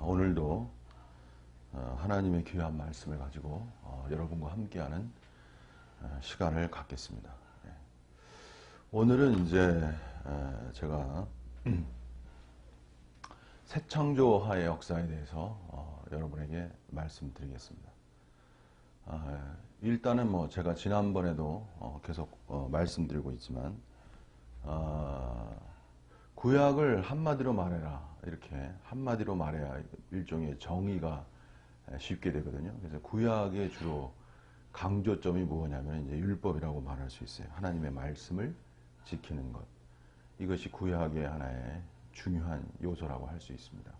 오늘도 하나님의 귀한 말씀을 가지고 여러분과 함께하는 시간을 갖겠습니다. 오늘은 이제 제가 새 창조화의 역사에 대해서 여러분에게 말씀드리겠습니다. 일단은 제가 지난번에도 계속 말씀드리고 있지만 구약을 한마디로 말해라, 이렇게 한마디로 말해야 일종의 정의가 쉽게 되거든요. 그래서 구약의 주로 강조점이 뭐냐면 이제 율법이라고 말할 수 있어요. 하나님의 말씀을 지키는 것, 이것이 구약의 하나의 중요한 요소라고 할 수 있습니다.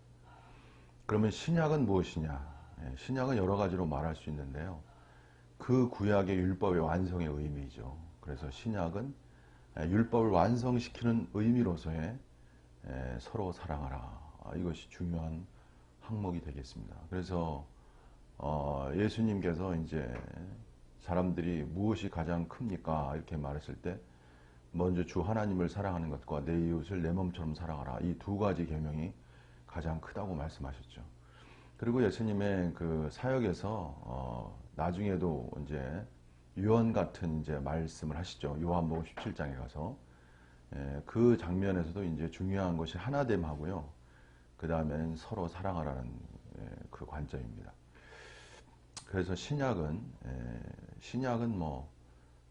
그러면 신약은 무엇이냐? 신약은 여러 가지로 말할 수 있는데요, 그 구약의 율법의 완성의 의미죠. 그래서 신약은 율법을 완성시키는 의미로서의 서로 사랑하라, 이것이 중요한 항목이 되겠습니다. 그래서 예수님께서 이제 사람들이 무엇이 가장 큽니까? 이렇게 말했을 때 먼저 주 하나님을 사랑하는 것과 내 이웃을 내 몸처럼 사랑하라, 이 두 가지 계명이 가장 크다고 말씀하셨죠. 그리고 예수님의 그 사역에서 나중에도 이제 유언 같은 이제 말씀을 하시죠. 요한복음 17장에 가서 그 장면에서도 이제 중요한 것이 하나됨하고요, 그 다음에는 서로 사랑하라는 그 관점입니다. 그래서 신약은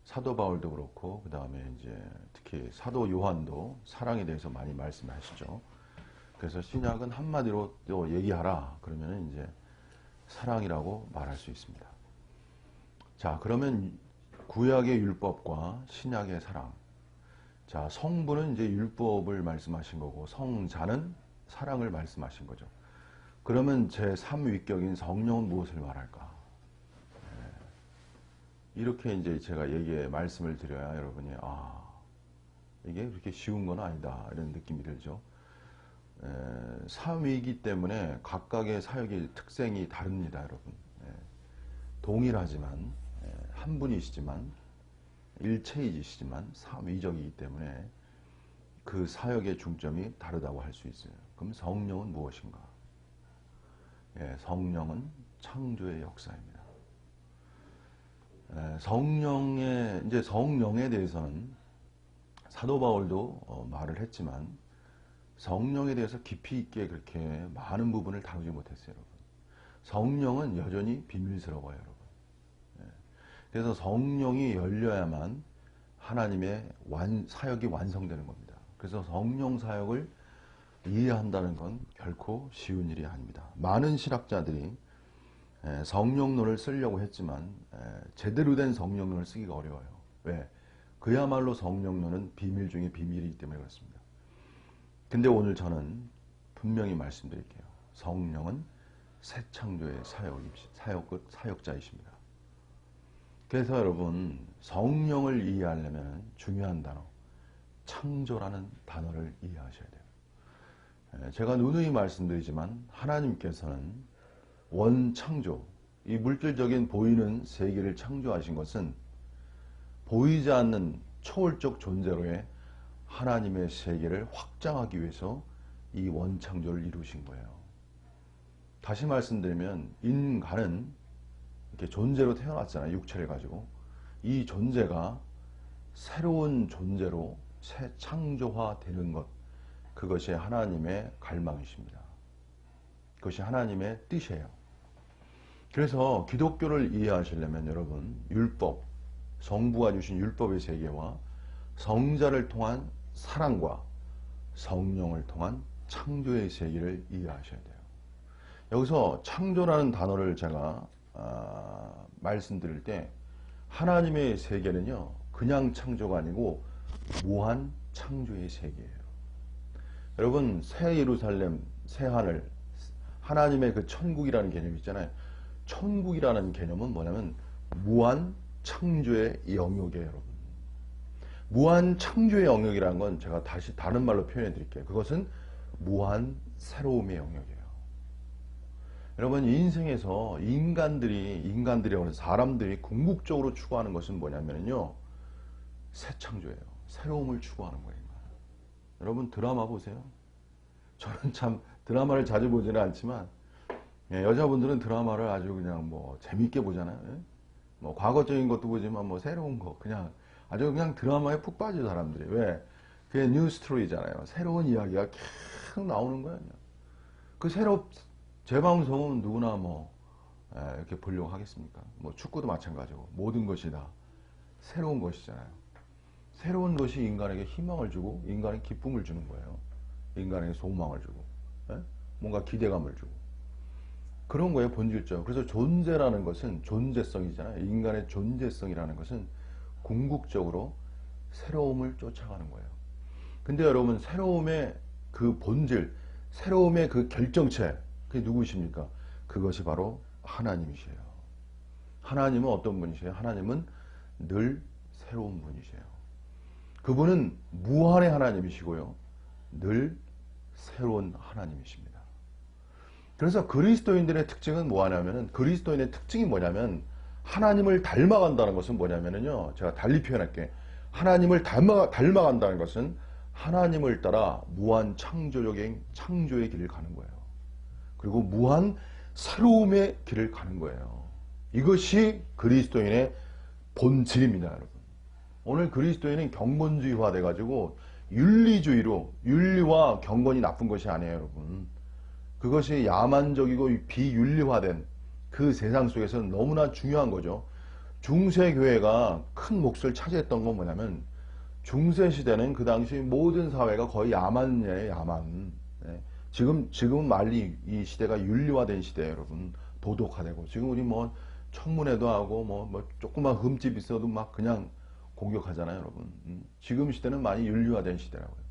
사도 바울도 그렇고, 그 다음에 이제 특히 사도 요한도 사랑에 대해서 많이 말씀하시죠. 그래서 신약은 한마디로 또 얘기하라 그러면 이제 사랑이라고 말할 수 있습니다. 자, 그러면 구약의 율법과 신약의 사랑. 자, 성부는 이제 율법을 말씀하신 거고, 성자는 사랑을 말씀하신 거죠. 그러면 제3위격인 성령은 무엇을 말할까? 이렇게 이제 제가 말씀을 드려야 여러분이 이게 그렇게 쉬운 건 아니다, 이런 느낌이 들죠. 삼위이기 때문에 각각의 사역의 특성이 다릅니다, 여러분. 동일하지만 한 분이시지만 일체이시지만 삼위적이기 때문에 그 사역의 중점이 다르다고 할 수 있어요. 그럼 성령은 무엇인가? 성령은 창조의 역사입니다. 성령에 대해서는 사도 바울도 말을 했지만 성령에 대해서 깊이 있게 그렇게 많은 부분을 다루지 못했어요, 여러분. 성령은 여전히 비밀스러워요, 여러분. 그래서 성령이 열려야만 하나님의 사역이 완성되는 겁니다. 그래서 성령 사역을 이해한다는 건 결코 쉬운 일이 아닙니다. 많은 신학자들이 성령론을 쓰려고 했지만 제대로 된 성령론을 쓰기가 어려워요. 왜? 그야말로 성령론은 비밀 중에 비밀이기 때문에 그렇습니다. 근데 오늘 저는 분명히 말씀드릴게요. 성령은 새 창조의 사역자이십니다. 그래서 여러분, 성령을 이해하려면 중요한 단어, 창조라는 단어를 이해하셔야 돼요. 제가 누누이 말씀드리지만 하나님께서는 원창조, 이 물질적인 보이는 세계를 창조하신 것은 보이지 않는 초월적 존재로의 하나님의 세계를 확장하기 위해서 이 원창조를 이루신 거예요. 다시 말씀드리면 인간은 이렇게 존재로 태어났잖아요, 육체를 가지고. 이 존재가 새로운 존재로 새 창조화되는 것, 그것이 하나님의 갈망이십니다. 그것이 하나님의 뜻이에요. 그래서 기독교를 이해하시려면 여러분, 율법, 성부가 주신 율법의 세계와 성자를 통한 사랑과 성령을 통한 창조의 세계를 이해하셔야 돼요. 여기서 창조라는 단어를 제가 말씀드릴 때 하나님의 세계는요, 그냥 창조가 아니고 무한 창조의 세계예요. 여러분, 새 예루살렘, 새 하늘, 하나님의 그 천국이라는 개념이 있잖아요. 천국이라는 개념은 뭐냐면 무한 창조의 영역이에요, 여러분. 무한 창조의 영역이라는 건 제가 다시 다른 말로 표현해 드릴게요. 그것은 무한 새로움의 영역이에요. 여러분, 인생에서 인간들이라고 해서 사람들이 궁극적으로 추구하는 것은 뭐냐면요, 새 창조예요. 새로움을 추구하는 거예요. 여러분, 드라마 보세요. 저는 참 드라마를 자주 보지는 않지만 예, 여자분들은 드라마를 아주 그냥 뭐 재밌게 보잖아요. 예? 뭐 과거적인 것도 보지만 뭐 새로운 거 그냥 아주 그냥 드라마에 푹 빠진 사람들이 왜? 그게 뉴 스토리잖아요. 새로운 이야기가 계속 나오는 거예요. 그 재방송은 누구나 뭐 이렇게 보려고 하겠습니까? 뭐 축구도 마찬가지고 모든 것이 다 새로운 것이잖아요. 새로운 것이 인간에게 희망을 주고 인간에게 기쁨을 주는 거예요. 인간에게 소망을 주고 예? 뭔가 기대감을 주고 그런 거예요, 본질적. 그래서 존재라는 것은 존재성이잖아요. 인간의 존재성이라는 것은 궁극적으로 새로움을 쫓아가는 거예요. 근데 여러분, 새로움의 그 본질, 새로움의 그 결정체, 그게 누구십니까? 그것이 바로 하나님이세요. 하나님은 어떤 분이세요? 하나님은 늘 새로운 분이세요. 그분은 무한의 하나님이시고요. 늘 새로운 하나님이십니다. 그래서 그리스도인들의 특징은 뭐냐면은, 그리스도인의 특징이 뭐냐면, 하나님을 닮아간다는 것은 뭐냐면요. 제가 달리 표현할게. 하나님을 닮아간다는 것은 하나님을 따라 무한 창조의 길을 가는 거예요. 그리고 무한 새로움의 길을 가는 거예요. 이것이 그리스도인의 본질입니다, 여러분. 오늘 그리스도인은 경건주의화 돼가지고 윤리주의로, 윤리와 경건이 나쁜 것이 아니에요, 여러분. 그것이 야만적이고 비윤리화된 그 세상 속에서는 너무나 중요한 거죠. 중세교회가 큰 몫을 차지했던 건 뭐냐면, 중세시대는 그 당시 모든 사회가 거의 야만이에요, 야만. 네. 지금은 말리 이 시대가 윤리화된 시대예요, 여러분. 도덕화되고. 지금 우리 뭐 청문회도 하고 뭐 조그만 흠집 있어도 막 그냥 공격하잖아요, 여러분. 지금 시대는 많이 윤리화된 시대라고요.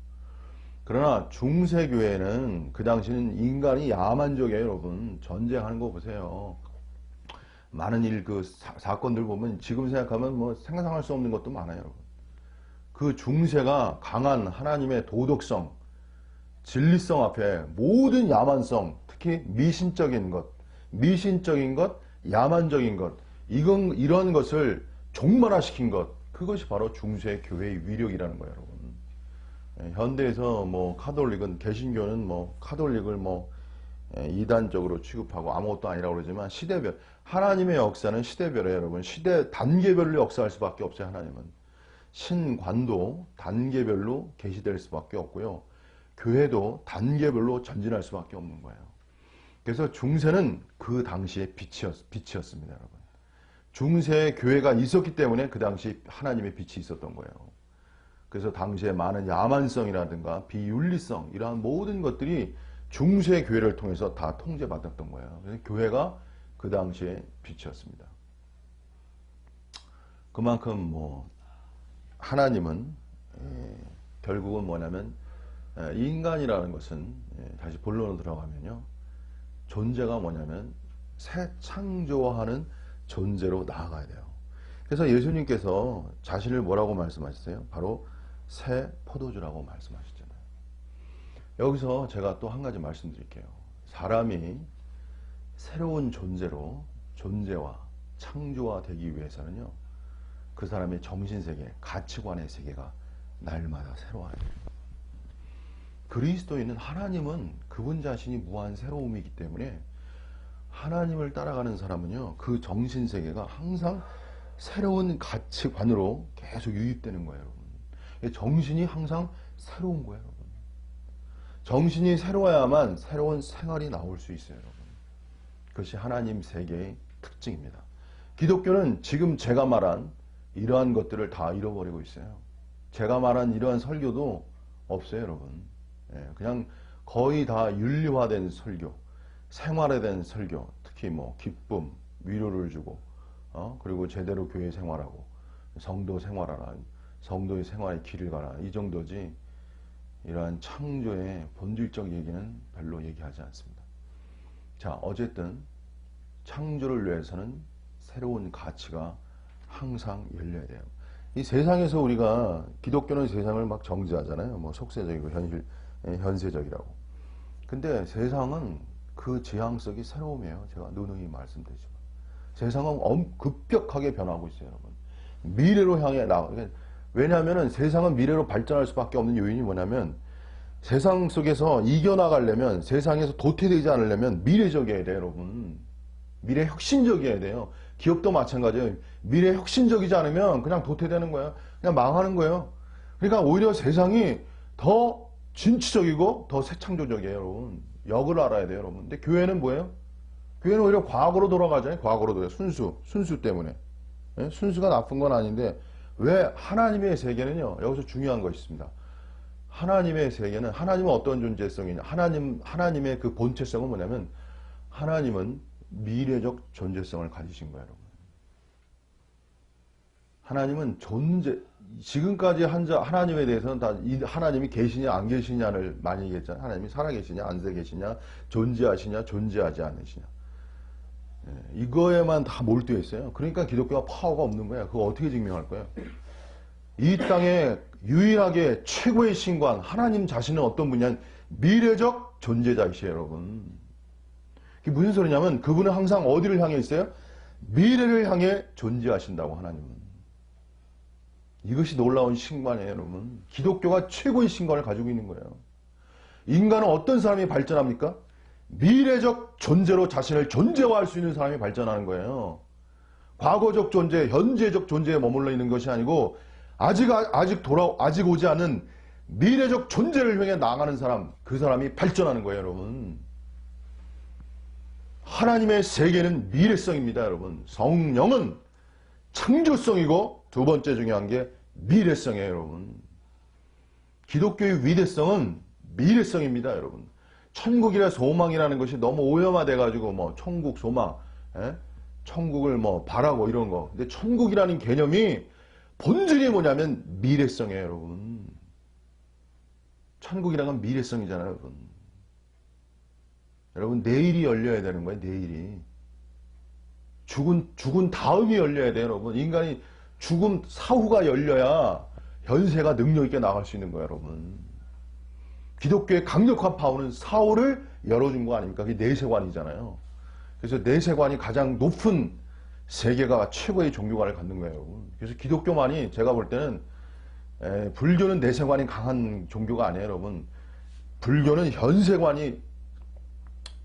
그러나 중세교회는 그 당시는 인간이 야만적이에요, 여러분. 전쟁하는 거 보세요. 많은 사건들 보면 지금 생각하면 뭐 상상할 수 없는 것도 많아요, 여러분. 그 중세가 강한 하나님의 도덕성, 진리성 앞에 모든 야만성, 특히 미신적인 것, 야만적인 것, 이런 것을 종말화시킨 것, 그것이 바로 중세 교회의 위력이라는 거예요, 여러분. 현대에서 뭐 카톨릭은, 개신교는 뭐 카톨릭을 뭐 이단적으로 취급하고 아무것도 아니라고 그러지만 시대별, 하나님의 역사는 시대별이에요, 여러분. 시대 단계별로 역사할 수밖에 없어요, 하나님은. 신관도 단계별로 계시될 수밖에 없고요. 교회도 단계별로 전진할 수밖에 없는 거예요. 그래서 중세는 그 당시의 빛이었습니다, 여러분. 중세의 교회가 있었기 때문에 그 당시 하나님의 빛이 있었던 거예요. 그래서 당시에 많은 야만성이라든가 비윤리성, 이러한 모든 것들이 중세 교회를 통해서 다 통제받았던 거예요. 그래서 교회가 그 당시에 빛이었습니다. 그만큼 뭐 하나님은 결국은 뭐냐면, 인간이라는 것은 다시 본론으로 들어가면요, 존재가 뭐냐면 새 창조하는 존재로 나아가야 돼요. 그래서 예수님께서 자신을 뭐라고 말씀하셨어요? 바로 새 포도주라고 말씀하셨잖아요. 여기서 제가 또 한 가지 말씀드릴게요. 사람이 새로운 존재와 창조화 되기 위해서는요, 그 사람의 정신세계, 가치관의 세계가 날마다 새로워야 돼요. 그리스도인은, 하나님은 그분 자신이 무한 새로움이기 때문에 하나님을 따라가는 사람은요, 그 정신세계가 항상 새로운 가치관으로 계속 유입되는 거예요, 여러분. 정신이 항상 새로운 거예요, 여러분. 정신이 새로워야만 새로운 생활이 나올 수 있어요, 여러분. 그것이 하나님 세계의 특징입니다. 기독교는 지금 제가 말한 이러한 것들을 다 잃어버리고 있어요. 제가 말한 이러한 설교도 없어요, 여러분. 그냥 거의 다 윤리화된 설교, 생활화된 설교, 특히 뭐 기쁨, 위로를 주고, 그리고 제대로 교회 생활하고, 성도 생활하라, 성도의 생활의 길을 가라, 이 정도지 이러한 창조의 본질적 얘기는 별로 얘기하지 않습니다. 자, 어쨌든 창조를 위해서는 새로운 가치가 항상 열려야 돼요. 이 세상에서 우리가, 기독교는 세상을 막 정죄하잖아요. 뭐 속세적이고 현세적이라고. 근데 세상은 그 지향성이 새로움이에요. 제가 누누이 말씀드리지만. 세상은 급격하게 변하고 있어요, 여러분. 미래로 향해 나가. 왜냐하면 세상은 미래로 발전할 수밖에 없는 요인이 뭐냐면, 세상 속에서 이겨나가려면, 세상에서 도태되지 않으려면 미래적이어야 돼요, 여러분. 미래 혁신적이어야 돼요. 기업도 마찬가지예요. 미래 혁신적이지 않으면 그냥 도태되는 거예요. 그냥 망하는 거예요. 그러니까 오히려 세상이 더 진취적이고 더 새창조적이에요, 여러분. 역을 알아야 돼요, 여러분. 근데 교회는 뭐예요? 교회는 오히려 과거로 돌아가잖아요. 과거로 돌아가요. 순수 때문에. 예? 순수가 나쁜 건 아닌데, 왜 하나님의 세계는요, 여기서 중요한 것이 있습니다. 하나님의 세계는, 하나님은 어떤 존재성이냐? 하나님의 그 본체성은 뭐냐면, 하나님은 미래적 존재성을 가지신 거예요, 여러분. 하나님은 지금까지 하나님에 대해서는 다 하나님이 계시냐 안 계시냐를 많이 얘기했잖아요. 하나님이 살아계시냐 안 살아계시냐, 존재하시냐 존재하지 않으시냐. 이거에만 다 몰두해 있어요. 그러니까 기독교가 파워가 없는 거야. 그거 어떻게 증명할 거예요? 이 땅에 유일하게 최고의 신관, 하나님 자신은 어떤 분이냐면 미래적 존재자이시에요, 여러분. 그게 무슨 소리냐면 그분은 항상 어디를 향해 있어요? 미래를 향해 존재하신다고, 하나님은. 이것이 놀라운 신관이에요, 여러분. 기독교가 최고의 신관을 가지고 있는 거예요. 인간은 어떤 사람이 발전합니까? 미래적 존재로 자신을 존재화할 수 있는 사람이 발전하는 거예요. 과거적 존재, 현재적 존재에 머물러 있는 것이 아니고 아직 오지 않은 미래적 존재를 향해 나아가는 사람, 그 사람이 발전하는 거예요, 여러분. 하나님의 세계는 미래성입니다, 여러분. 성령은 창조성이고 두 번째 중요한 게 미래성이에요, 여러분. 기독교의 위대성은 미래성입니다, 여러분. 천국이라 소망이라는 것이 너무 오염화돼가지고 뭐 천국 소망, 천국을 뭐 바라고 이런 거. 근데 천국이라는 개념이 본질이 뭐냐면 미래성이에요, 여러분. 천국이라는 건 미래성이잖아요, 여러분. 여러분, 내일이 열려야 되는 거예요, 내일이. 죽은 다음이 열려야 돼요, 여러분. 인간이 죽음 사후가 열려야 현세가 능력 있게 나갈 수 있는 거예요, 여러분. 기독교의 강력한 파워는 사후를 열어준 거 아닙니까? 그게 내세관이잖아요. 그래서 내세관이 가장 높은 세계가 최고의 종교관을 갖는 거예요, 여러분. 그래서 기독교만이 제가 볼 때는 불교는 내세관이 강한 종교가 아니에요, 여러분. 불교는 현세관이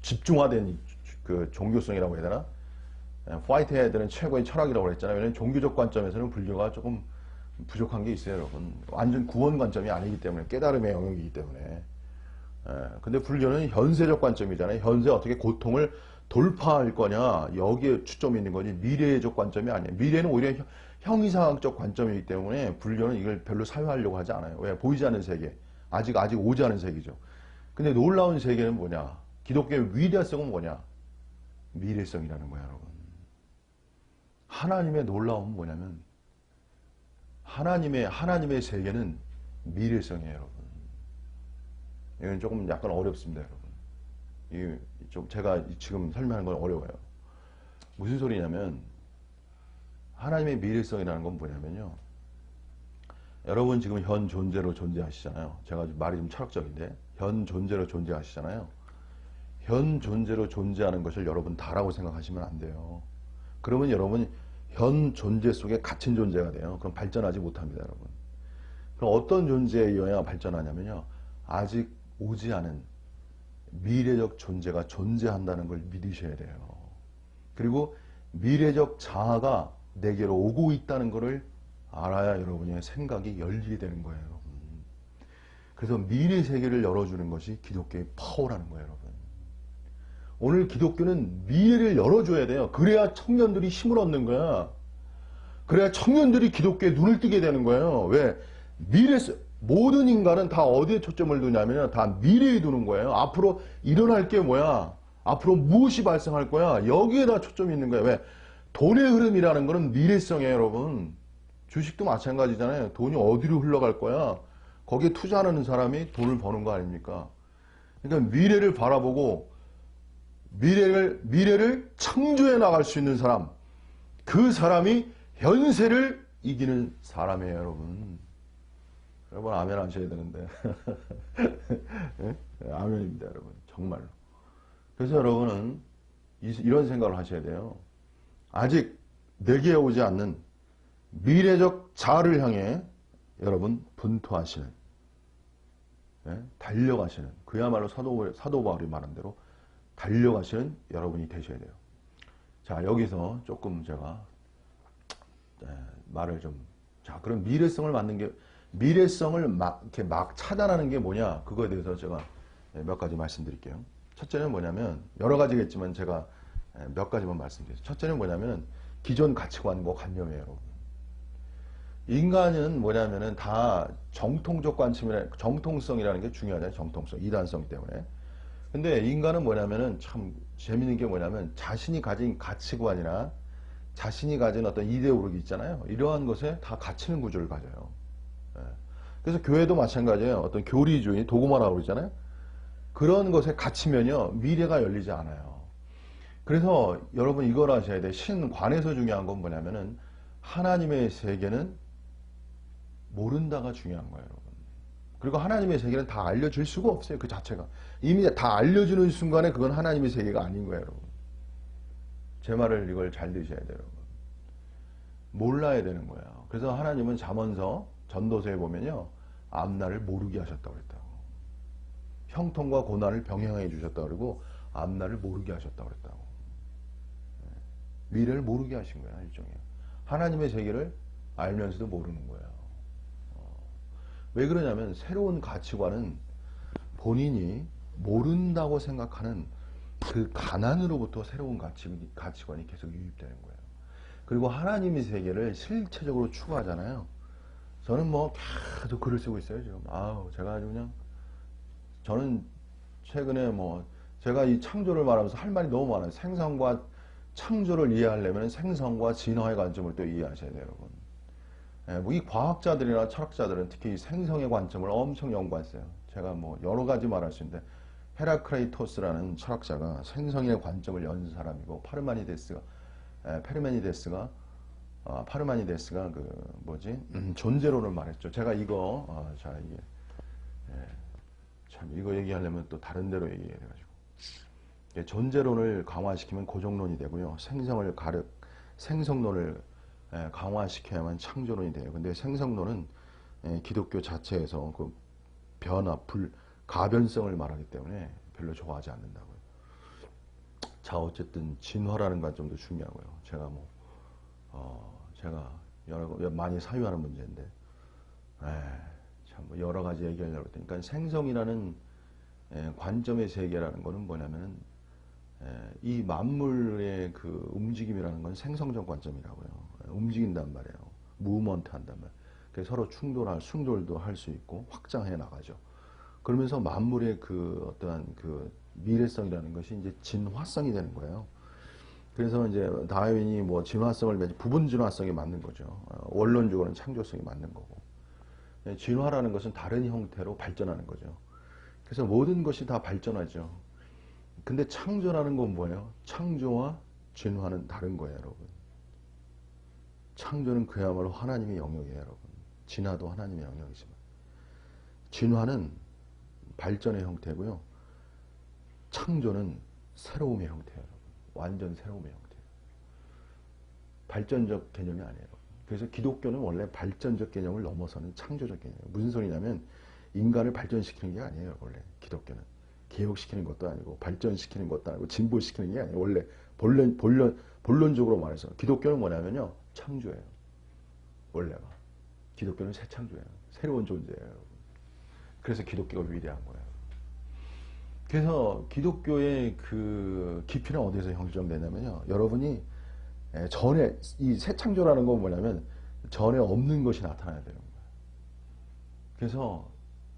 집중화된 그 종교성이라고 해야 되나? 화이트해야 되는 최고의 철학이라고 그랬잖아요. 왜냐하면 종교적 관점에서는 불교가 조금 부족한 게 있어요, 여러분. 완전 구원 관점이 아니기 때문에, 깨달음의 영역이기 때문에. 근데 불교는 현세적 관점이잖아요. 현세 어떻게 고통을 돌파할 거냐, 여기에 초점이 있는 거지 미래적 관점이 아니에요. 미래는 오히려 형이상학적 관점이기 때문에 불교는 이걸 별로 사유하려고 하지 않아요. 왜? 보이지 않는 세계, 아직 오지 않은 세계죠. 근데 놀라운 세계는 뭐냐? 기독교의 위대성은 뭐냐? 미래성이라는 거야, 여러분. 하나님의 놀라움은 뭐냐면 하나님의 세계는 미래성이에요, 여러분. 이건 조금 약간 어렵습니다, 여러분. 이게 좀 제가 지금 설명하는 건 어려워요. 무슨 소리냐면 하나님의 미래성이라는 건 뭐냐면요. 여러분 지금 현 존재로 존재하시잖아요. 제가 말이 좀 철학적인데 현 존재로 존재하시잖아요. 현 존재로 존재하는 것을 여러분 다라고 생각하시면 안 돼요. 그러면 여러분 현 존재 속에 갇힌 존재가 돼요. 그럼 발전하지 못합니다, 여러분. 그럼 어떤 존재에 의해야 발전하냐면요. 아직 오지 않은 미래적 존재가 존재한다는 걸 믿으셔야 돼요. 그리고 미래적 자아가 내게로 오고 있다는 것을 알아야 여러분의 생각이 열리게 되는 거예요, 여러분. 그래서 미래 세계를 열어주는 것이 기독교의 파워라는 거예요, 여러분. 오늘 기독교는 미래를 열어줘야 돼요. 그래야 청년들이 힘을 얻는 거야. 그래야 청년들이 기독교에 눈을 뜨게 되는 거예요. 왜? 모든 인간은 다 어디에 초점을 두냐면 다 미래에 두는 거예요. 앞으로 일어날 게 뭐야? 앞으로 무엇이 발생할 거야? 여기에다 초점이 있는 거예요. 왜? 돈의 흐름이라는 거는 미래성이에요, 여러분. 주식도 마찬가지잖아요. 돈이 어디로 흘러갈 거야? 거기에 투자하는 사람이 돈을 버는 거 아닙니까? 그러니까 미래를 바라보고 미래를 창조해 나갈 수 있는 사람, 그 사람이 현세를 이기는 사람이에요, 여러분. 여러분 아멘 하셔야 되는데 네? 아멘입니다, 여러분. 정말로. 그래서 여러분은 이런 생각을 하셔야 돼요. 아직 내게 오지 않는 미래적 자아를 향해 여러분 분투하시는, 예? 달려가시는, 그야말로 사도 바울이 말한 대로 달려가시는 여러분이 되셔야 돼요. 자, 여기서 조금 제가 말을 좀, 자, 그럼 미래성을 만든 게, 미래성을 이렇게 막 차단하는 게 뭐냐, 그거에 대해서 제가 몇 가지 말씀드릴게요. 첫째는 뭐냐면, 여러 가지겠지만 제가 몇 가지만 말씀드릴게요. 첫째는 뭐냐면 기존 가치관과 관념이에요, 여러분. 인간은 뭐냐면은 다 정통적 관점이라, 정통성이라는 게 중요하잖아요. 정통성, 이단성 때문에. 근데 인간은 뭐냐면은 참 재밌는 게 뭐냐면 자신이 가진 가치관이나 자신이 가진 어떤 이데올로기 있잖아요. 이러한 것에 다 갇히는 구조를 가져요. 예. 그래서 교회도 마찬가지예요. 어떤 교리주의, 도구마라고 그러잖아요. 그런 것에 갇히면요, 미래가 열리지 않아요. 그래서 여러분 이걸 아셔야 돼. 신관에서 중요한 건 뭐냐면은 하나님의 세계는 모른다가 중요한 거예요, 여러분. 그리고 하나님의 세계는 다 알려질 수가 없어요, 그 자체가. 이미 다 알려주는 순간에 그건 하나님의 세계가 아닌 거예요, 여러분. 제 말을 이걸 잘 드셔야 돼요, 여러분. 몰라야 되는 거예요. 그래서 하나님은 잠언서 전도서에 보면요, 앞날을 모르게 하셨다고 그랬다고. 형통과 고난을 병행해 주셨다고 그러고 앞날을 모르게 하셨다고 그랬다고. 미래를 모르게 하신 거야, 일종의. 하나님의 세계를 알면서도 모르는 거예요. 왜 그러냐면 새로운 가치관은 본인이 모른다고 생각하는 그 가난으로부터 새로운 가치관이 계속 유입되는 거예요. 그리고 하나님의 세계를 실체적으로 추구하잖아요. 저는 뭐 계속 글을 쓰고 있어요, 지금. 아우, 제가 아주 그냥, 저는 최근에 뭐 제가 이 창조를 말하면서 할 말이 너무 많아요. 생성과 창조를 이해하려면 생성과 진화의 관점을 또 이해하셔야 돼요, 여러분. 뭐 이 과학자들이나 철학자들은 특히 이 생성의 관점을 엄청 연구했어요. 제가 뭐 여러 가지 말할 수 있는데, 헤라크레이토스라는 철학자가 생성의 관점을 연 사람이고, 파르메니데스가 그 뭐지, 존재론을 말했죠. 제가 이거 자 이게 참 이거 얘기하려면 또 다른 데로 얘기해야 돼가지고, 존재론을 강화시키면 고정론이 되고요. 생성론을 강화시켜야만 창조론이 돼요. 근데 생성론은 기독교 자체에서 그 변화, 가변성을 말하기 때문에 별로 좋아하지 않는다고요. 자, 어쨌든 진화라는 관점도 중요하고요. 제가 제가 많이 사유하는 문제인데, 참 여러 가지 얘기하려고 했더니, 그러니까 생성이라는 관점의 세계라는 거는 뭐냐면은 이 만물의 그 움직임이라는 건 생성적 관점이라고요. 움직인단 말이에요. 무브먼트 한단 말이에요. 그래서 서로 충돌도 할 수 있고 확장해 나가죠. 그러면서 만물의 그 어떠한 그 미래성이라는 것이 이제 진화성이 되는 거예요. 그래서 이제 다윈이 뭐 진화성을 부분 진화성이 맞는 거죠. 원론적으로는 창조성이 맞는 거고. 진화라는 것은 다른 형태로 발전하는 거죠. 그래서 모든 것이 다 발전하죠. 근데 창조라는 건 뭐예요? 창조와 진화는 다른 거예요, 여러분. 창조는 그야말로 하나님의 영역이에요, 여러분. 진화도 하나님의 영역이지만. 진화는 발전의 형태고요. 창조는 새로움의 형태예요, 여러분. 완전 새로움의 형태예요. 발전적 개념이 아니에요. 그래서 기독교는 원래 발전적 개념을 넘어서는 창조적 개념이에요. 무슨 소리냐면 인간을 발전시키는 게 아니에요, 원래 기독교는. 개혁시키는 것도 아니고 발전시키는 것도 아니고 진보시키는 게 아니에요. 원래 본론적으로 말해서 기독교는 뭐냐면요, 창조예요. 원래가. 기독교는 새 창조예요. 새로운 존재예요. 그래서 기독교가 위대한 거예요. 그래서 기독교의 그 깊이는 어디서 형성되냐면요, 여러분이 전에 이 새 창조라는 건 뭐냐면 전에 없는 것이 나타나야 되는 거예요. 그래서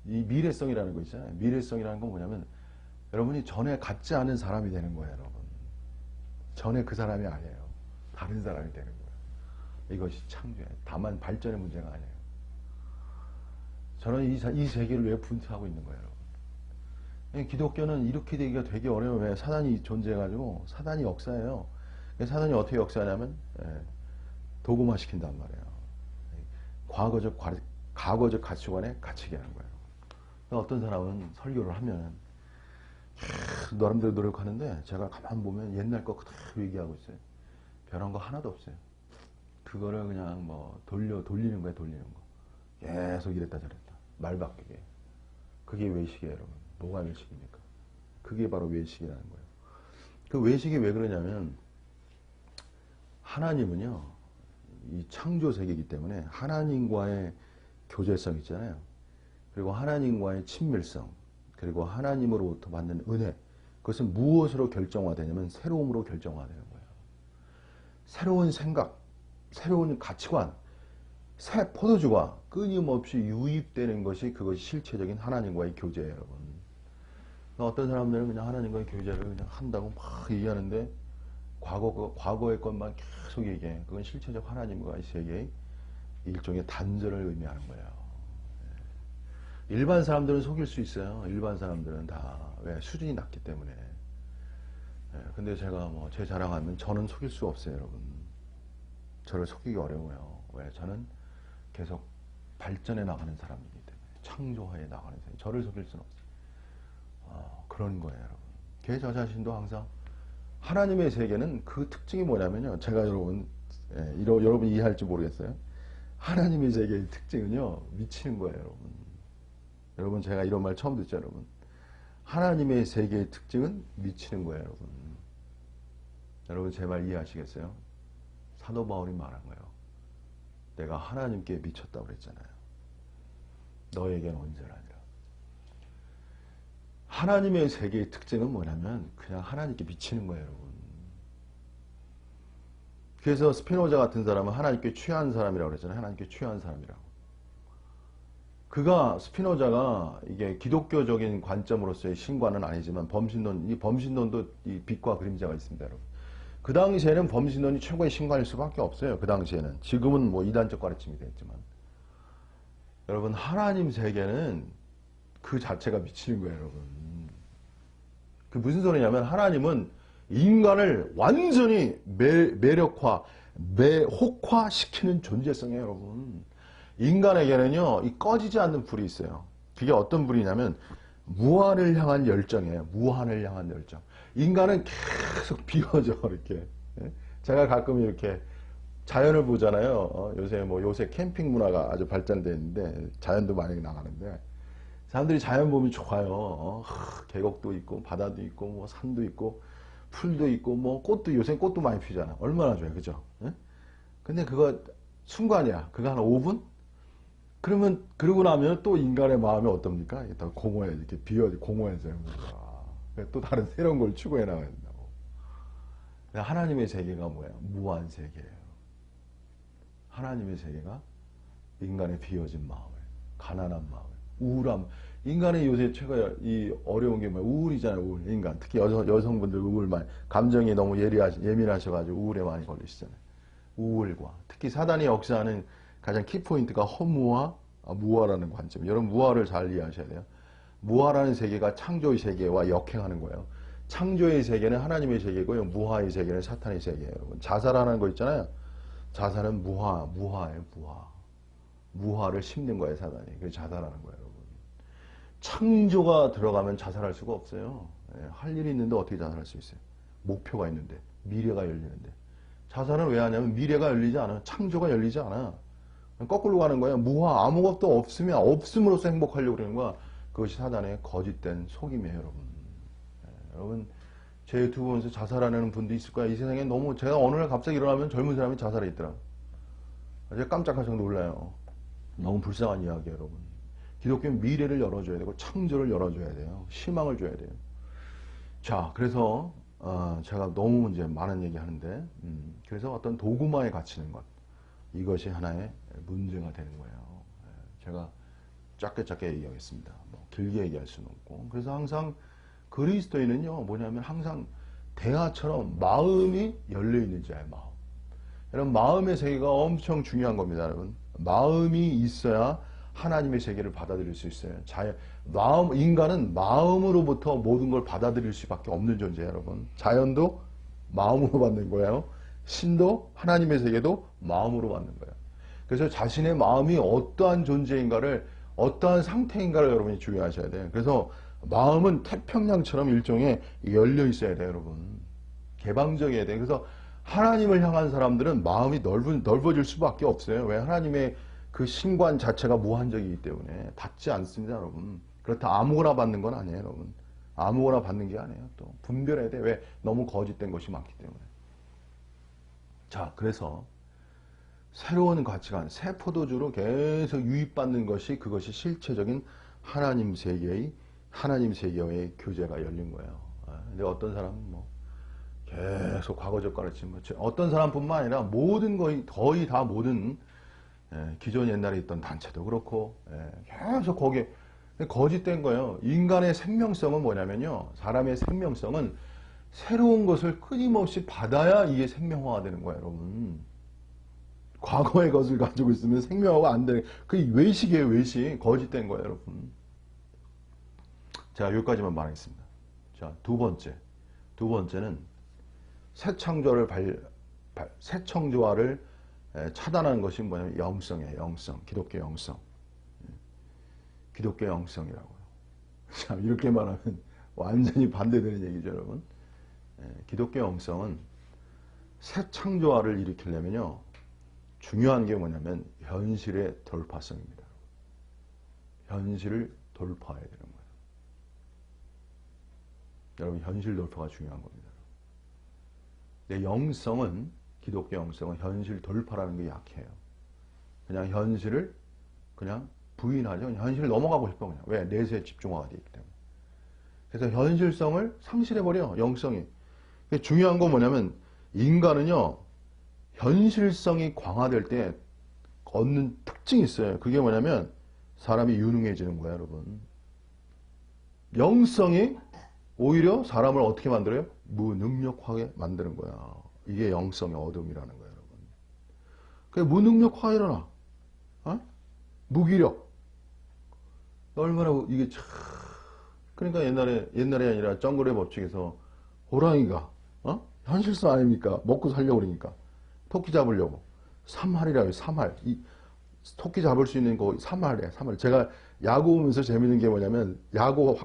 이 미래성이라는 거 있잖아요. 미래성이라는 건 뭐냐면 여러분이 전에 갖지 않은 사람이 되는 거예요, 여러분. 전에 그 사람이 아니에요. 다른 사람이 되는 거예요. 이것이 창조예요. 다만 발전의 문제가 아니에요. 저는 이 세계를 왜 분투하고 있는 거예요, 여러분. 기독교는 이렇게 되기가 되게 어려워요. 왜? 사단이 존재해가지고 사단이 역사예요. 사단이 어떻게 역사하냐면 도구화 시킨단 말이에요. 과거적 가치관에 갇히게 하는 거예요. 어떤 사람은 설교를 하면 나름대로 노력하는데 제가 가만 보면 옛날 거 그대로 얘기하고 있어요. 변한 거 하나도 없어요. 그거를 그냥 뭐 돌리는 거예요, 돌리는 거. 계속 이랬다 저랬다. 말 바뀌게. 그게 외식이에요, 여러분. 뭐가 외식입니까? 그게 바로 외식이라는 거예요. 그 외식이 왜 그러냐면 하나님은요, 이 창조 세계이기 때문에 하나님과의 교제성 있잖아요. 그리고 하나님과의 친밀성, 그리고 하나님으로부터 받는 은혜, 그것은 무엇으로 결정화되냐면 새로움으로 결정화되는 거예요. 새로운 생각, 새로운 가치관, 새 포도주가 끊임없이 유입되는 것이 그것이 실체적인 하나님과의 교제예요, 여러분. 어떤 사람들은 그냥 하나님과의 교제를 그냥 한다고 막 얘기하는데 과거의 것만 계속 얘기해. 그건 실체적 하나님과의 세계의 일종의 단절을 의미하는 거예요. 일반 사람들은 속일 수 있어요. 일반 사람들은 다 왜 수준이 낮기 때문에. 근데 제가 뭐 제 자랑하면 저는 속일 수 없어요, 여러분. 저를 속이기 어려워요. 왜? 저는 계속 발전해 나가는 사람이기 때문에, 창조하에 나가는 사람. 저를 속일 수는 없어요. 그런 거예요, 여러분. 저 자신도 항상 하나님의 세계는 그 특징이 뭐냐면요. 제가 여러분, 여러분 이해할지 모르겠어요. 하나님의 세계의 특징은요, 미치는 거예요, 여러분. 여러분, 제가 이런 말 처음 듣죠, 여러분. 하나님의 세계의 특징은 미치는 거예요, 여러분. 여러분, 제 말 이해하시겠어요? 사도 바울이 말한 거예요. 내가 하나님께 미쳤다고 그랬잖아요. 너에겐 언제나 아니라. 하나님의 세계의 특징은 뭐냐면 그냥 하나님께 미치는 거예요, 여러분. 그래서 스피노자 같은 사람은 하나님께 취한 사람이라고 그랬잖아요. 하나님께 취한 사람이라고. 그가 스피노자가 이게 기독교적인 관점으로서의 신과는 아니지만 이 범신론도 이 빛과 그림자가 있습니다, 여러분. 그 당시에는 범신론이 최고의 신과일 수밖에 없어요. 그 당시에는. 지금은 뭐 이단적 가르침이 됐지만. 여러분, 하나님 세계는 그 자체가 미치는 거예요, 여러분. 그 무슨 소리냐면 하나님은 인간을 완전히 매력화, 매혹화시키는 존재성이에요, 여러분. 인간에게는요, 이 꺼지지 않는 불이 있어요. 그게 어떤 불이냐면 무한을 향한 열정이에요. 무한을 향한 열정. 인간은 계속 비워져, 이렇게. 제가 가끔 이렇게 자연을 보잖아요. 요새 캠핑 문화가 아주 발전되어 있는데 자연도 많이 나가는데 사람들이 자연 보면 좋아요. 계곡도 있고 바다도 있고 뭐 산도 있고 풀도 있고 뭐 요새 꽃도 많이 피잖아. 얼마나 좋아요, 그죠? 근데 그거 순간이야. 그거 한 5분? 그러고 나면 또 인간의 마음이 어떻습니까? 또 공허해, 이렇게 공허해져요. 또 다른 새로운 걸 추구해 나가야 된다고. 하나님의 세계가 뭐예요? 무한 세계예요. 하나님의 세계가 인간의 비어진 마음을, 가난한 마음을, 우울함. 인간의 요새 이 어려운 게 뭐예요? 우울이잖아요, 우울. 인간. 특히 여성분들 우울 많이, 감정이 너무 예민하셔가지고 우울에 많이 걸리시잖아요. 우울과. 특히 사단이 역사하는 가장 키포인트가 허무와 무아라는 관점. 여러분, 무아를 잘 이해하셔야 돼요. 무아라는 세계가 창조의 세계와 역행하는 거예요. 창조의 세계는 하나님의 세계고요. 무아의 세계는 사탄의 세계예요. 여러분, 자살하는 거 있잖아요. 자살은 무아예요, 무아. 무아를 심는 거예요, 사단이. 그래서 자살하는 거예요, 여러분. 창조가 들어가면 자살할 수가 없어요. 할 일이 있는데 어떻게 자살할 수 있어요? 목표가 있는데, 미래가 열리는데. 자살은 왜 하냐면 미래가 열리지 않아요. 창조가 열리지 않아. 거꾸로 가는 거예요. 무아, 아무것도 없으면 없음으로써 행복하려고 그러는 거야. 그것이 사단의 거짓된 속임이에요, 여러분. 여러분, 제 유튜브 보면서 자살하는 분도 있을 거야. 이 세상에 너무, 제가 어느 날 갑자기 일어나면 젊은 사람이 자살해 있더라. 제가 깜짝깜짝 놀라요. 너무 불쌍한 이야기예요, 여러분. 기독교는 미래를 열어줘야 되고, 창조를 열어줘야 돼요. 희망을 줘야 돼요. 자, 그래서, 제가 너무 이제 많은 얘기 하는데, 그래서 어떤 도구마에 갇히는 것. 이것이 하나의 문제가 되는 거예요. 제가 짧게 얘기하겠습니다. 뭐 길게 얘기할 수는 없고. 그래서 항상 그리스도인은요, 뭐냐면 항상 대화처럼 마음이 열려있는 자예요, 마음. 여러분, 마음의 세계가 엄청 중요한 겁니다, 여러분. 마음이 있어야 하나님의 세계를 받아들일 수 있어요. 인간은 마음으로부터 모든 걸 받아들일 수밖에 없는 존재예요, 여러분. 자연도 마음으로 받는 거예요. 신도 하나님의 세계도 마음으로 받는 거예요. 그래서 자신의 마음이 어떠한 존재인가를, 어떠한 상태인가를 여러분이 주의하셔야 돼요. 그래서 마음은 태평양처럼 일종의 열려 있어야 돼요, 여러분. 개방적이어야 돼요. 그래서 하나님을 향한 사람들은 마음이 넓어질 수밖에 없어요. 왜? 하나님의 그 신관 자체가 무한적이기 때문에 닿지 않습니다, 여러분. 그렇다 아무거나 받는 건 아니에요, 여러분. 아무거나 받는 게 아니에요. 또 분별해야 돼. 왜? 너무 거짓된 것이 많기 때문에. 자, 그래서 새로운 가치관, 새 포도주로 계속 유입받는 것이 그것이 실체적인 하나님 세계와의 교제가 열린 거예요. 근데 어떤 사람은 뭐 계속 과거적 가르침, 어떤 사람뿐만 아니라 거의 다 모든 기존 옛날에 있던 단체도 그렇고 계속 거기에 거짓된 거예요. 인간의 생명성은 뭐냐면요. 사람의 생명성은 새로운 것을 끊임없이 받아야 이게 생명화가 되는 거예요, 여러분. 과거의 것을 가지고 있으면 생명화가 안 되는, 그게 외식이에요, 외식. 거짓된 거예요, 여러분. 자, 여기까지만 말하겠습니다. 자, 두 번째는 새 창조화를 차단하는 것이 뭐냐면 영성이에요, 영성. 기독교 영성. 기독교 영성이라고요. 자, 이렇게 말하면 완전히 반대되는 얘기죠, 여러분. 기독교 영성은 새 창조화를 일으키려면요, 중요한 게 뭐냐면 현실의 돌파성입니다. 현실을 돌파해야 되는 거예요. 여러분, 현실 돌파가 중요한 겁니다. 내 영성은, 기독교 영성은 현실 돌파라는 게 약해요. 그냥 현실을 그냥 부인하죠. 그냥 현실을 넘어가고 싶어, 그냥. 왜? 내세에 집중화가 되어 있기 때문에. 그래서 현실성을 상실해버려, 영성이. 중요한 건 뭐냐면, 인간은요, 현실성이 강화될 때 얻는 특징이 있어요. 그게 뭐냐면, 사람이 유능해지는 거예요, 여러분. 영성이 오히려 사람을 어떻게 만들어요? 무능력하게 만드는 거야. 이게 영성의 어둠이라는 거예요, 여러분. 그게 무능력화가 일어나. 무기력. 얼마나 이게 참. 그러니까 옛날에 아니라 정글의 법칙에서 호랑이가, 현실성 아닙니까? 먹고 살려고 그러니까. 토끼 잡으려고. 3할이라고요, 3할. 토끼 잡을 수 있는 거 3할이에요, 3할. 제가 야구 보면서 재밌는 게 뭐냐면, 야구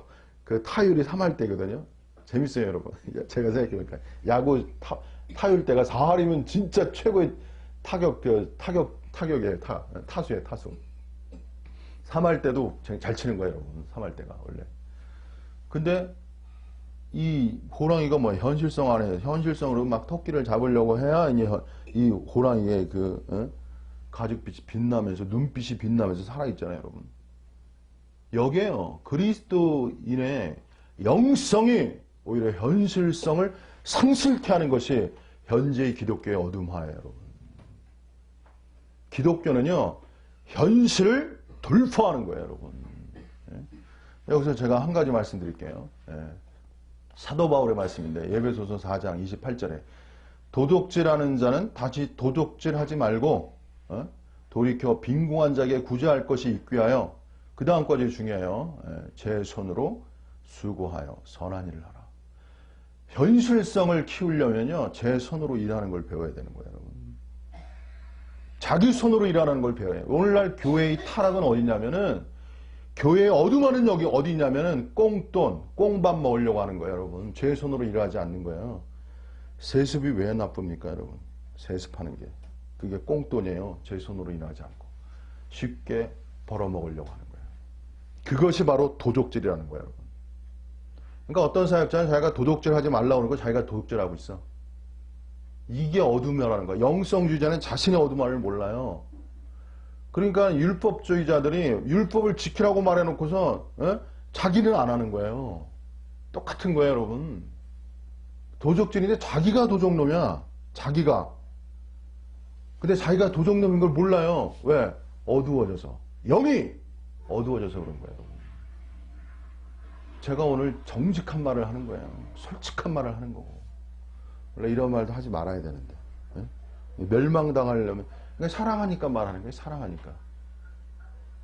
그 타율이 3할 때거든요. 재밌어요, 여러분. 제가 생각해보니까. 야구 타율 때가 4할이면 진짜 최고의 타격이에요, 타수예요, 타수. 3할 때도 잘 치는 거예요, 여러분. 3할 때가, 원래. 근데, 이 호랑이가 뭐 현실성 안에, 현실성으로 막 토끼를 잡으려고 해야 이 호랑이의 가죽빛이 빛나면서, 눈빛이 빛나면서 살아있잖아요, 여러분. 여기에요, 그리스도인의 영성이 오히려 현실성을 상실케 하는 것이 현재의 기독교의 어둠화예요, 여러분. 기독교는요, 현실을 돌파하는 거예요, 여러분. 여기서 제가 한 가지 말씀드릴게요. 사도 바울의 말씀인데, 에베소서 4장 28절에 도둑질하는 자는 다시 도둑질하지 말고 돌이켜 빈궁한 자에게 구제할 것이 있기 위하여, 그 다음까지 중요해요. 제 손으로 수고하여 선한 일을 하라. 현실성을 키우려면요, 제 손으로 일하는 걸 배워야 되는 거예요, 여러분. 자기 손으로 일하는 걸 배워야 해요. 오늘날 교회의 타락은 어디냐면은, 교회의 어둠하는 여기 어디냐면은 꽁돈, 꽁밥 먹으려고 하는 거예요, 여러분. 제 손으로 일하지 않는 거예요. 세습이 왜 나쁩니까, 여러분? 세습하는 게. 그게 꽁돈이에요. 제 손으로 일하지 않고. 쉽게 벌어먹으려고 하는 거예요. 그것이 바로 도둑질이라는 거예요, 여러분. 그러니까 어떤 사역자는 자기가 도둑질하지 말라고 하는 거 자기가 도둑질하고 있어. 이게 어둠이라는 거야. 영성주의자는 자신의 어둠을 몰라요. 그러니까 율법주의자들이 율법을 지키라고 말해놓고서 자기는 안 하는 거예요. 똑같은 거예요, 여러분. 도적질인데 자기가 도적놈이야. 자기가. 근데 자기가 도적놈인 걸 몰라요. 왜? 어두워져서. 영이 어두워져서 그런 거예요, 여러분. 제가 오늘 정직한 말을 하는 거예요. 솔직한 말을 하는 거고. 원래 이런 말도 하지 말아야 되는데. 멸망당하려면, 그러니까 사랑하니까 말하는 거예요. 사랑하니까.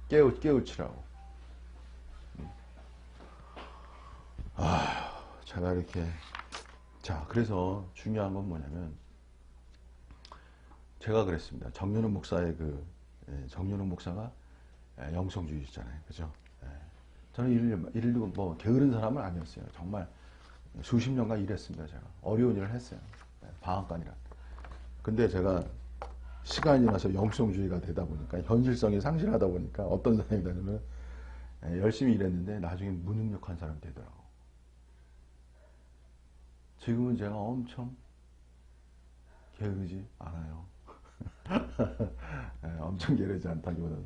깨우치라고. 제가 이렇게. 자, 그래서 중요한 건 뭐냐면, 제가 그랬습니다. 정윤훈 목사의 정윤훈 목사가 영성주의잖아요. 그죠? 저는 일도 뭐 게으른 사람은 아니었어요. 정말 수십 년간 일했습니다. 제가 어려운 일을 했어요. 방앗간이라. 근데 제가 시간이 지나서 영성주의가 되다 보니까, 현실성이 상실하다 보니까 어떤 사람이 되냐면, 열심히 일했는데 나중에 무능력한 사람이 되더라고. 지금은 제가 엄청 게으르지 않아요. 엄청 게으르지 않다기보다도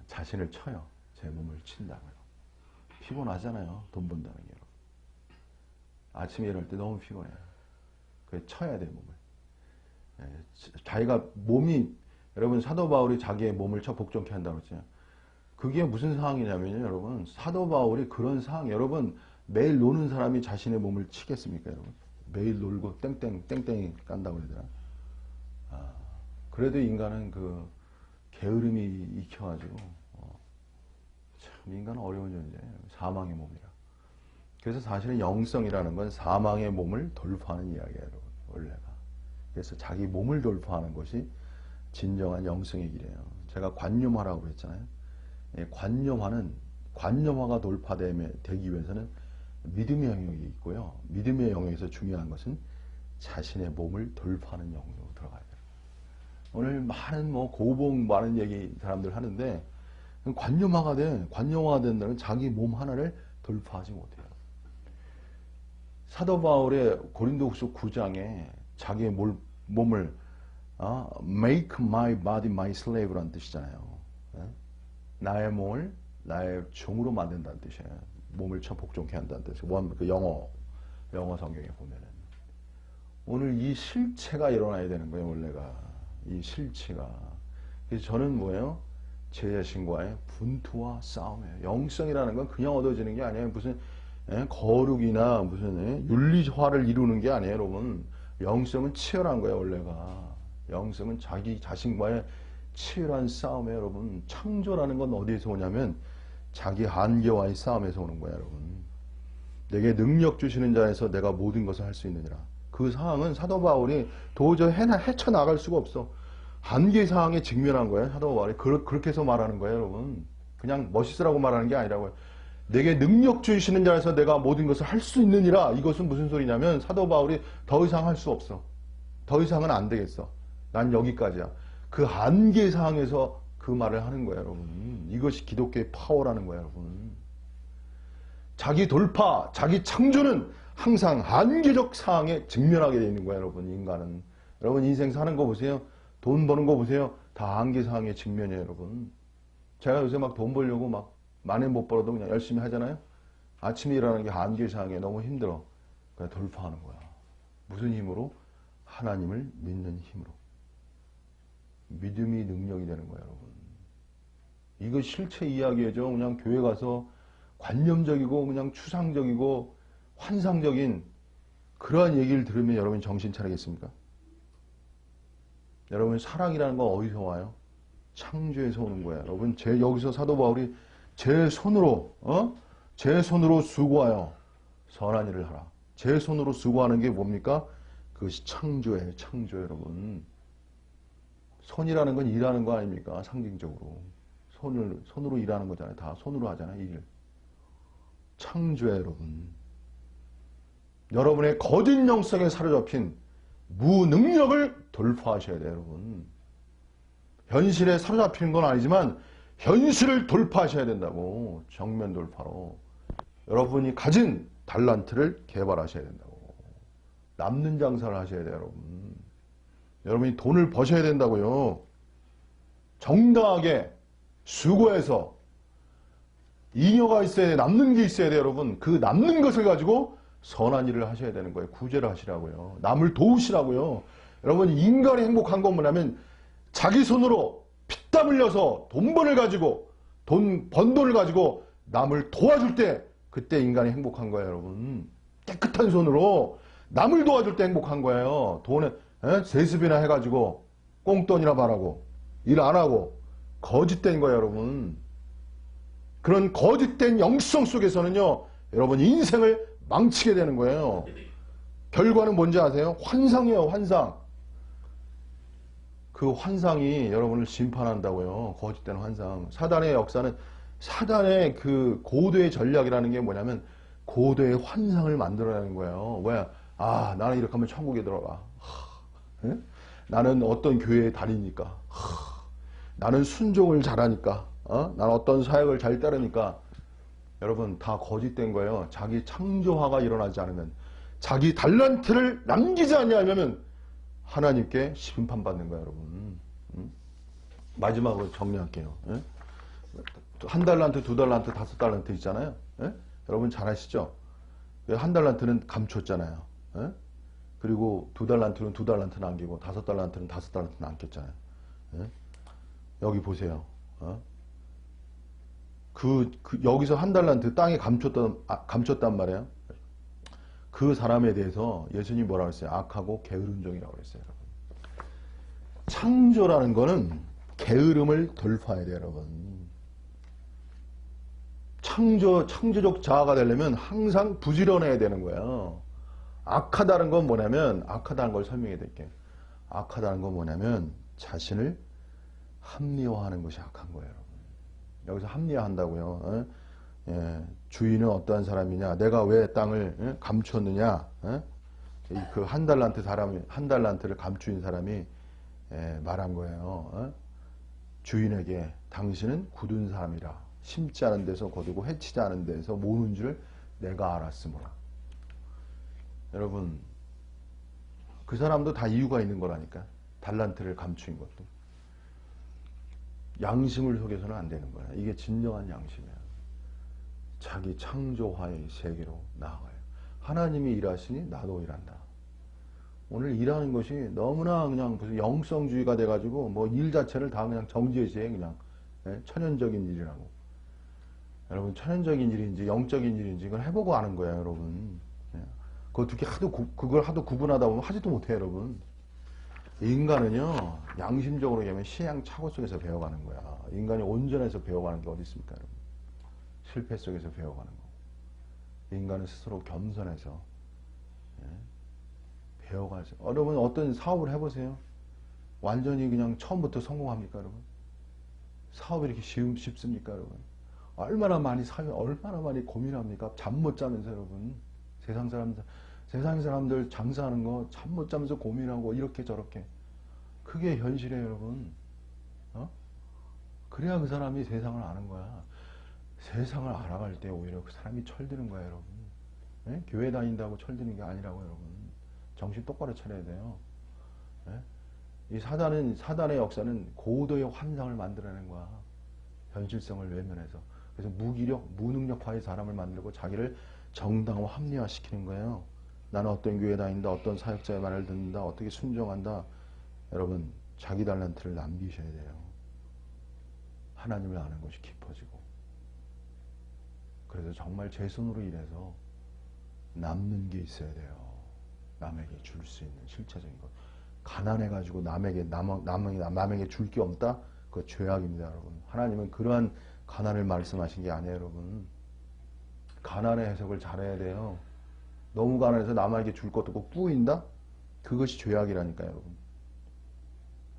자신을 쳐요. 제 몸을 친다고요. 피곤하잖아요. 돈 번다는 게. 아침에 일어날 때 너무 피곤해요. 그래 쳐야 돼 몸을. 자기가 몸이 여러분 사도 바울이 자기의 몸을 쳐 복종케 한다고 했잖아요. 그게 무슨 상황이냐면요, 여러분. 사도 바울이 그런 상황, 여러분 매일 노는 사람이 자신의 몸을 치겠습니까, 여러분? 매일 놀고 땡땡이 깐다고 그래야 되나? 그래도 인간은 그 게으름이 익혀가지고 참 인간은 어려운 존재예요. 사망의 몸이라. 그래서 사실은 영성이라는 건 사망의 몸을 돌파하는 이야기예요, 여러분. 원래가. 그래서 자기 몸을 돌파하는 것이 진정한 영성의 길이에요. 제가 관념화라고 그랬잖아요. 관념화가 돌파되기 위해서는 믿음의 영역이 있고요. 믿음의 영역에서 중요한 것은 자신의 몸을 돌파하는 영역으로 들어가야 돼요. 오늘 많은 고봉 많은 얘기 사람들 하는데 관념화가 된다면 자기 몸 하나를 돌파하지 못해요. 사도 바울의 고린도후서 9장에 자기의 몸을 make my body my slave라는 뜻이잖아요. 나의 몸을 나의 종으로 만든다는 뜻이에요. 몸을 쳐 복종케 한다는 뜻이에요. 그 영어 성경에 보면은 오늘 이 실체가 일어나야 되는 거예요. 원래가 이 실체가. 그래서 저는 뭐예요? 제 자신과의 분투와 싸움이에요. 영성이라는 건 그냥 얻어지는 게 아니에요. 무슨 거룩이나 무슨 윤리화를 이루는 게 아니에요, 여러분. 영성은 치열한 거예요, 원래가. 영성은 자기 자신과의 치열한 싸움에 여러분. 창조라는 건 어디에서 오냐면 자기 한계와의 싸움에서 오는 거예요, 여러분. 내게 능력 주시는 자에서 내가 모든 것을 할 수 있느니라. 그 상황은 사도 바울이 도저히 헤쳐나갈 수가 없어. 한계 상황에 직면한 거예요, 사도 바울이. 그렇게 해서 말하는 거예요, 여러분. 그냥 멋있으라고 말하는 게 아니라고요. 내게 능력 주시는 자에서 내가 모든 것을 할 수 있느니라. 이것은 무슨 소리냐면 사도 바울이 더 이상 할 수 없어. 더 이상은 안 되겠어. 난 여기까지야. 그 한계 상황에서 그 말을 하는 거예요, 여러분. 이것이 기독교의 파워라는 거예요, 여러분. 자기 돌파, 자기 창조는 항상 한계적 상황에 직면하게 되어 있는 거예요, 여러분. 인간은. 여러분 인생 사는 거 보세요. 돈 버는 거 보세요. 다 한계 상황에 직면이에요, 여러분. 제가 요새 막 돈 벌려고 막 많이 못 벌어도 그냥 열심히 하잖아요. 아침에 일어나는 게 한계 상황에 너무 힘들어. 그냥 돌파하는 거야. 무슨 힘으로? 하나님을 믿는 힘으로. 믿음이 능력이 되는 거예요, 여러분. 이거 실체 이야기죠. 그냥 교회 가서 관념적이고 그냥 추상적이고 환상적인 그러한 얘기를 들으면 여러분 정신 차리겠습니까? 여러분 사랑이라는 건 어디서 와요? 창조에서 오는 거예요. 여러분 여기서 사도 바울이 제 손으로 수고하여 선한 일을 하라. 제 손으로 수고하는 게 뭡니까? 그것이 창조예요. 창조 여러분. 손이라는 건 일하는 거 아닙니까? 상징적으로. 손으로 일하는 거잖아요. 다 손으로 하잖아요. 일. 창조예요, 여러분. 여러분의 거짓 영성에 사로잡힌 무능력을 돌파하셔야 돼요, 여러분. 현실에 사로잡히는 건 아니지만 현실을 돌파하셔야 된다고. 정면 돌파로. 여러분이 가진 달란트를 개발하셔야 된다고. 남는 장사를 하셔야 돼요, 여러분. 여러분이 돈을 버셔야 된다고요. 정당하게 수고해서 잉여가 있어야 돼. 남는 게 있어야 돼요, 여러분. 그 남는 것을 가지고 선한 일을 하셔야 되는 거예요. 구제를 하시라고요. 남을 도우시라고요. 여러분 인간이 행복한 건 뭐냐면 자기 손으로 피땀 흘려서 돈 번을 가지고 번 돈을 가지고 남을 도와줄 때 그때 인간이 행복한 거예요, 여러분. 깨끗한 손으로 남을 도와줄 때 행복한 거예요. 돈에 세습이나 해가지고 꽁돈이나 바라고 일 안 하고 거짓된 거예요, 여러분. 그런 거짓된 영성 속에서는요, 여러분 인생을 망치게 되는 거예요. 결과는 뭔지 아세요? 환상이에요, 환상. 그 환상이 여러분을 심판한다고요. 거짓된 환상. 사단의 역사는 사단의 그 고도의 전략이라는 게 뭐냐면 고도의 환상을 만들어내는 거예요. 왜? 나는 이렇게 하면 천국에 들어가. 나는 어떤 교회에 다니니까. 나는 순종을 잘하니까, 난 어떤 사역을 잘 따르니까, 여러분 다 거짓된 거예요. 자기 창조화가 일어나지 않으면, 자기 달란트를 남기지 않냐면 하나님께 심판받는 거예요, 여러분. 마지막으로 정리할게요. 예? 한 달란트, 두 달란트, 다섯 달란트 있잖아요. 예? 여러분 잘 아시죠? 한 달란트는 감췄잖아요. 예? 그리고 두 달란트는 두 달란트 남기고 다섯 달란트는 다섯 달란트 남겼잖아요. 예? 여기 보세요. 여기서 한 달란트 땅에 감췄단 말이에요. 그 사람에 대해서 예수님이 뭐라고 했어요? 악하고 게으른 종이라고 그랬어요, 여러분. 창조라는 거는 게으름을 돌파해야 돼요, 여러분. 창조적 자아가 되려면 항상 부지런해야 되는 거예요. 악하다는 건 뭐냐면, 악하다는 걸 설명해 드릴게요. 악하다는 건 뭐냐면, 자신을 합리화하는 것이 악한 거예요, 여러분. 여기서 합리화한다고요. 예, 주인은 어떠한 사람이냐, 내가 왜 땅을 감췄느냐, 그 한 달란트를 감추인 사람이 말한 거예요. 주인에게 당신은 굳은 사람이라, 심지 않은 데서 거두고 해치지 않은 데서 모는 줄 내가 알았으므라. 여러분, 그 사람도 다 이유가 있는 거라니까. 달란트를 감추인 것도. 양심을 속여서는 안 되는 거야. 이게 진정한 양심이야. 자기 창조화의 세계로 나아가요. 하나님이 일하시니 나도 일한다. 오늘 일하는 것이 너무나 그냥 무슨 영성주의가 돼가지고 뭐 일 자체를 다 그냥 정지해제 그냥 천연적인 일이라고. 여러분 천연적인 일인지 영적인 일인지 이걸 해보고 아는 거야, 여러분. 그걸 하도 구분하다 보면 하지도 못해, 여러분. 인간은요, 양심적으로 얘기하면 시행착오 속에서 배워가는 거야. 인간이 온전해서 배워가는 게 어디 있습니까, 여러분? 실패 속에서 배워가는 거. 인간은 스스로 겸손해서 배워가죠. 여러분 어떤 사업을 해보세요. 완전히 그냥 처음부터 성공합니까, 여러분? 사업이 이렇게 쉽습니까, 여러분? 얼마나 많이 고민합니까? 잠 못 자면서, 여러분. 세상 사람들 장사하는 거 잠 못 자면서 고민하고 이렇게 저렇게. 그게 현실이에요, 여러분. 그래야 그 사람이 세상을 아는 거야. 세상을 알아갈 때 오히려 그 사람이 철드는 거야, 여러분. 교회 다닌다고 철드는 게 아니라고, 여러분. 정신 똑바로 차려야 돼요. 이 사단의 역사는 고도의 환상을 만들어낸 거야. 현실성을 외면해서. 그래서 무능력화의 사람을 만들고 자기를 정당화, 합리화시키는 거예요. 나는 어떤 교회 다닌다, 어떤 사역자의 말을 듣는다, 어떻게 순종한다. 여러분, 자기 달란트를 남기셔야 돼요. 하나님을 아는 것이 깊어지고. 그래서 정말 제 손으로 일해서 남는 게 있어야 돼요. 남에게 줄 수 있는 실체적인 것. 가난해가지고 남에게 줄 게 없다? 그거 죄악입니다, 여러분. 하나님은 그러한 가난을 말씀하신 게 아니에요, 여러분. 가난의 해석을 잘해야 돼요. 너무 가난해서 남에게 줄 것도 없고 뿌인다? 그것이 죄악이라니까요, 여러분.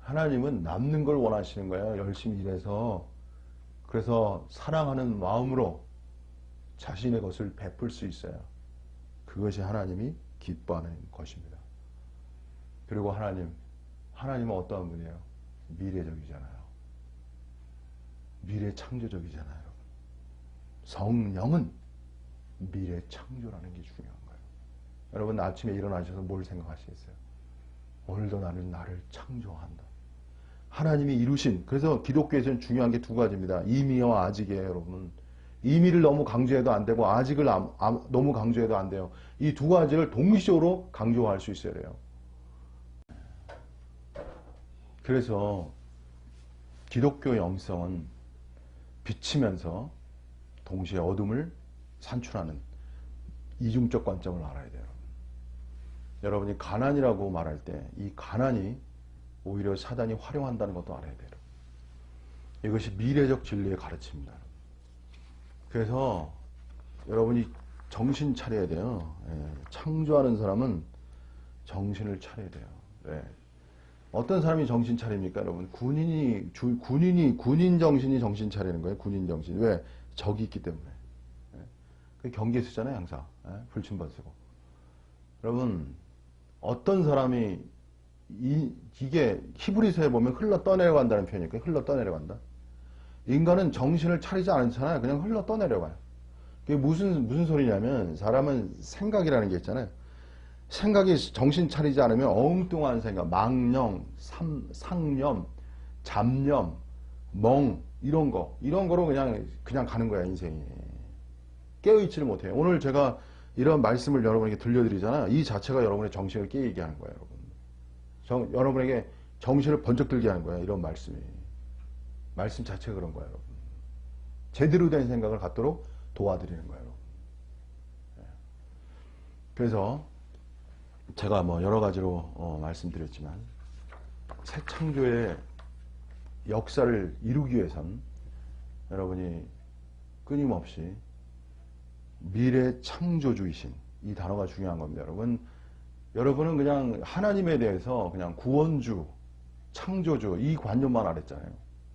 하나님은 남는 걸 원하시는 거예요. 열심히 일해서. 그래서 사랑하는 마음으로 자신의 것을 베풀 수 있어요. 그것이 하나님이 기뻐하는 것입니다. 그리고 하나님은 어떠한 분이에요? 미래적이잖아요. 미래 창조적이잖아요. 여러분. 성령은 미래 창조라는 게 중요한 거예요. 여러분 아침에 일어나셔서 뭘 생각하시겠어요? 오늘도 나는 나를 창조한다. 하나님이 이루신, 그래서 기독교에서는 중요한 게 두 가지입니다. 임의와 아직이에요, 여러분. 임의를 너무 강조해도 안 되고 아직을 너무 강조해도 안 돼요. 이 두 가지를 동시적으로 강조할 수 있어야 돼요. 그래서 기독교 영성은 비치면서 동시에 어둠을 산출하는 이중적 관점을 알아야 돼요. 여러분이 가난이라고 말할 때 이 가난이 오히려 사단이 활용한다는 것도 알아야 돼요. 이것이 미래적 진리의 가르침입니다. 그래서 여러분이 정신 차려야 돼요. 창조하는 사람은 정신을 차려야 돼요. 어떤 사람이 정신 차립니까, 여러분? 군인 정신이 정신 차리는 거예요. 군인 정신. 왜? 적이 있기 때문에. 그 경계 쓰잖아요, 항상. 불침번 쓰고. 여러분, 어떤 사람이 이게 히브리서에 보면 흘러 떠내려간다는 표현이니까 흘러 떠내려간다. 인간은 정신을 차리지 않잖아요. 그냥 흘러 떠내려가요. 그게 무슨 소리냐면 사람은 생각이라는 게 있잖아요. 생각이 정신 차리지 않으면 엉뚱한 생각, 망령, 상념, 잡념, 멍 이런 거로 그냥 가는 거야 인생이. 깨어있지를 못해요. 오늘 제가 이런 말씀을 여러분에게 들려드리잖아요. 이 자체가 여러분의 정신을 깨이게 하는 거예요, 여러분. 여러분에게 정신을 번쩍 들게 하는 거예요, 이런 말씀이. 말씀 자체가 그런 거예요, 여러분. 제대로 된 생각을 갖도록 도와드리는 거예요, 여러분. 그래서 제가 뭐 여러 가지로 말씀드렸지만 새 창조의 역사를 이루기 위해선 여러분이 끊임없이 미래 창조주이신 이 단어가 중요한 겁니다. 여러분은 그냥 하나님에 대해서 그냥 구원주, 창조주 이 관념만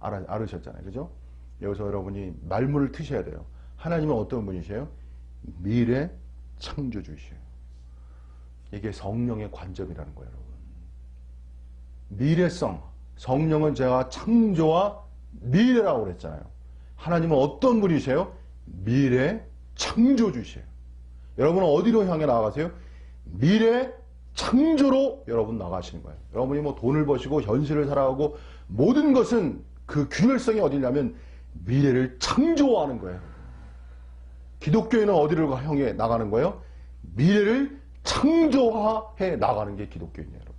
알으셨잖아요. 그죠? 여기서 여러분이 말문을 트셔야 돼요. 하나님은 어떤 분이세요? 미래 창조주이세요. 이게 성령의 관점이라는 거예요, 여러분. 미래성. 성령은 제가 창조와 미래라고 그랬잖아요. 하나님은 어떤 분이세요? 미래 창조주시에요. 여러분은 어디로 향해 나아가세요? 미래 창조로 여러분 나가시는 거예요. 여러분이 뭐 돈을 버시고 현실을 살아가고 모든 것은 그 균열성이 어디냐면 미래를 창조하는 거예요. 기독교인은 어디를 향해 나가는 거예요? 미래를 창조해 나가는 게 기독교인이에요, 여러분.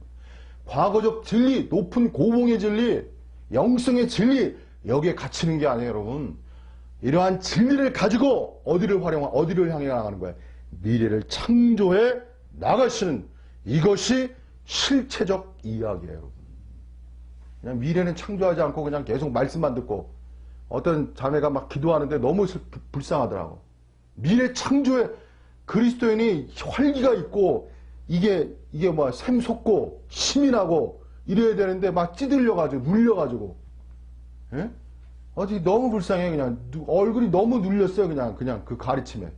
과거적 진리, 높은 고봉의 진리, 영성의 진리 여기에 갇히는 게 아니에요, 여러분. 이러한 진리를 가지고 어디를 향해 나가는 거예요? 미래를 창조해 나가시는 이것이 실체적 이야기예요, 여러분. 그냥 미래는 창조하지 않고 그냥 계속 말씀만 듣고 어떤 자매가 막 기도하는데 너무 불쌍하더라고. 미래 창조에 그리스도인이 활기가 있고 이게 뭐 샘솟고 힘이 나고 이래야 되는데 막 찌들려가지고 눌려가지고 예? 어디 너무 불쌍해. 그냥 얼굴이 너무 눌렸어요. 그냥 그 가르침에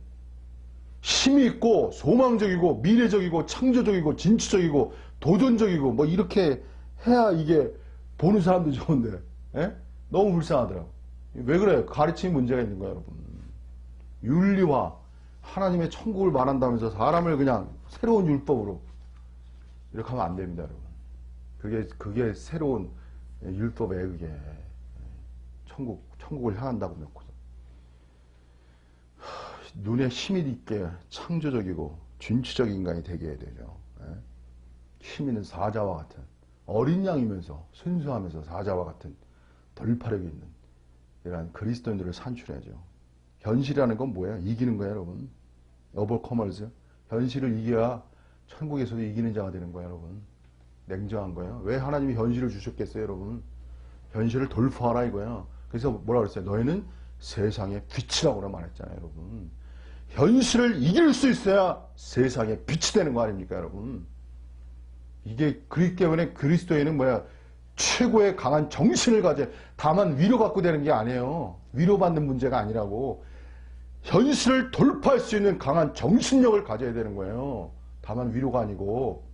힘이 있고 소망적이고 미래적이고 창조적이고 진취적이고 도전적이고 뭐 이렇게 해야 이게 보는 사람도 좋은데 예? 너무 불쌍하더라고. 왜 그래요? 가르침이 문제가 있는 거예요, 여러분. 윤리화 하나님의 천국을 말한다면서 사람을 그냥 새로운 율법으로 이렇게 하면 안 됩니다, 여러분. 그게 새로운 율법에 그게 천국을 향한다고 믿고서 눈에 힘이 있게 창조적이고 진취적인 인간이 되게 해야 되죠. 힘 있는 사자와 같은 어린 양이면서 순수하면서 사자와 같은 돌파력이 있는 이러한 그리스도인들을 산출해야죠. 현실이라는 건 뭐예요? 이기는 거예요, 여러분. 오버커머즈. 현실을 이겨야 천국에서도 이기는 자가 되는 거예요, 여러분. 냉정한 거예요. 왜 하나님이 현실을 주셨겠어요, 여러분? 현실을 돌파하라 이거예요. 그래서 뭐라 그랬어요? 너희는 세상의 빛이라고 말했잖아요, 여러분. 현실을 이길 수 있어야 세상의 빛이 되는 거 아닙니까, 여러분? 이게 그렇기 때문에 그리스도인은 최고의 강한 정신을 가져. 다만 위로받고 되는 게 아니에요. 위로받는 문제가 아니라고. 현실을 돌파할 수 있는 강한 정신력을 가져야 되는 거예요. 다만 위로가 아니고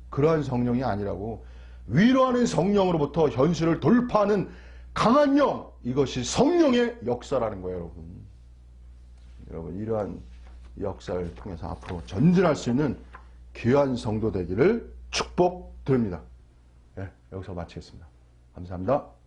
그러한 성령이 아니라고. 위로하는 성령으로부터 현실을 돌파하는 강한 영, 이것이 성령의 역사라는 거예요, 여러분. 여러분, 이러한 역사를 통해서 앞으로 전진할 수 있는 귀한 성도 되기를 축복드립니다. 네, 여기서 마치겠습니다. 감사합니다.